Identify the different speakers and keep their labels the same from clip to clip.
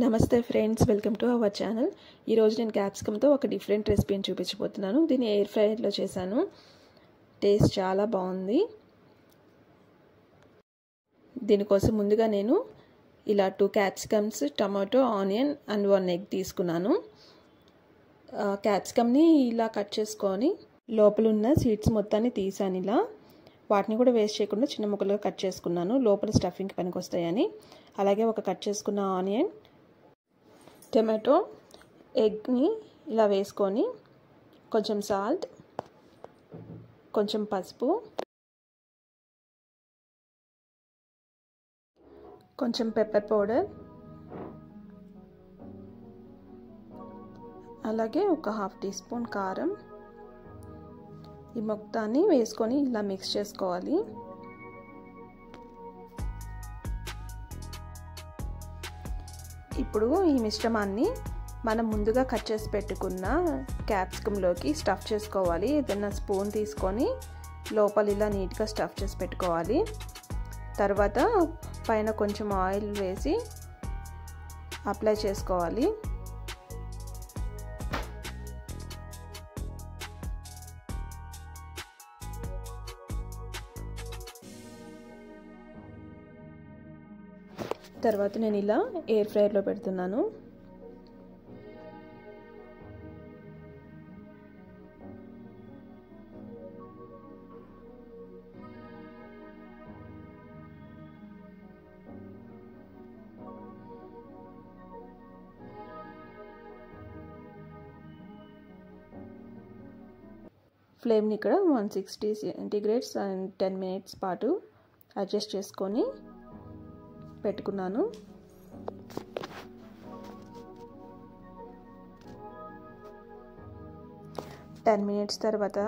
Speaker 1: నమస్తే friends, welcome to our channel. ఈరోజు నేను క్యాప్సికమ్తో ఒక డిఫరెంట్ రెసిపీని చూపించబోతున్నాను. దీన్ని ఎయిర్ ఫ్రైయర్లో చేశాను. టేస్ట్ చాలా బాగుంది. దీనికోసం ముందుగా నేను ఇలా 2 capsicums, tomato, onion and 1 egg తీసుకున్నాను. క్యాప్సికమ్ని ఇలా కట్ చేసుకొని లోపల ఉన్న సీడ్స్ మొత్తాన్ని తీసాను. ఇలా వాటిని కూడా వేస్ట్ చేయకుండా చిన్న ముక్కలుగా కట్ చేసుకున్నాను, లోపల స్టఫింగ్కి పనికి వస్తాయని. అలాగే ఒక కట్ చేసుకున్న ఆనియన్, టమాటో, ఎగ్ని ఇలా వేసుకొని కొంచెం సాల్ట్, కొంచెం పసుపు, కొంచెం పెప్పర్ పౌడర్, అలాగే ఒక 1/2 టీ స్పూన్ కారం, ఈ మొత్తాన్ని వేసుకొని ఇలా మిక్స్ చేసుకోవాలి. ఇప్పుడు ఈ మిశ్రమాన్ని మనం ముందుగా కట్ చేసి పెట్టుకున్న క్యాప్సికంలోకి స్టఫ్ చేసుకోవాలి. ఏదైనా స్పూన్ తీసుకొని లోపల ఇలా నీట్గా స్టఫ్ చేసి పెట్టుకోవాలి. తర్వాత పైన కొంచెం ఆయిల్ వేసి అప్లై చేసుకోవాలి. తర్వాత నేను ఇలా ఎయిర్ ఫ్రైయర్లో పెడుతున్నాను. ఫ్లేమ్ని ఇక్కడ 160 సెంటీగ్రేడ్స్ అండ్ 10 మినిట్స్ పాటు అడ్జస్ట్ చేసుకొని పెట్టుకున్నాను. టెన్ మినిట్స్ తర్వాత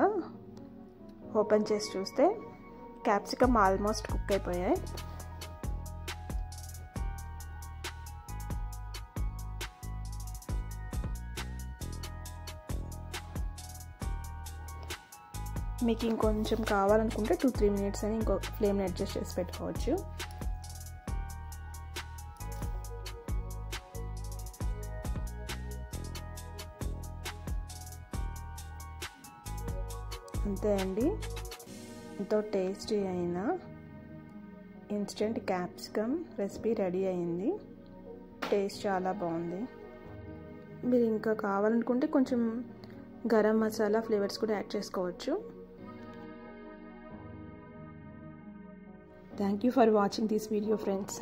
Speaker 1: ఓపెన్ చేసి చూస్తే క్యాప్సికమ్ ఆల్మోస్ట్ కుక్ అయిపోయాయి. మీకు ఇంకొంచెం కావాలనుకుంటే 2-3 మినిట్స్ అని ఇంకో ఫ్లేమ్ని అడ్జస్ట్ చేసి పెట్టుకోవచ్చు. అంతే అండి, ఎంతో టేస్టీ అయిన ఇన్స్టెంట్ క్యాప్సికమ్ రెసిపీ రెడీ అయింది. టేస్ట్ చాలా బాగుంది. మీరు ఇంకా కావాలనుకుంటే కొంచెం గరం మసాలా ఫ్లేవర్స్ కూడా యాడ్ చేసుకోవచ్చు. Thank you for watching this video friends.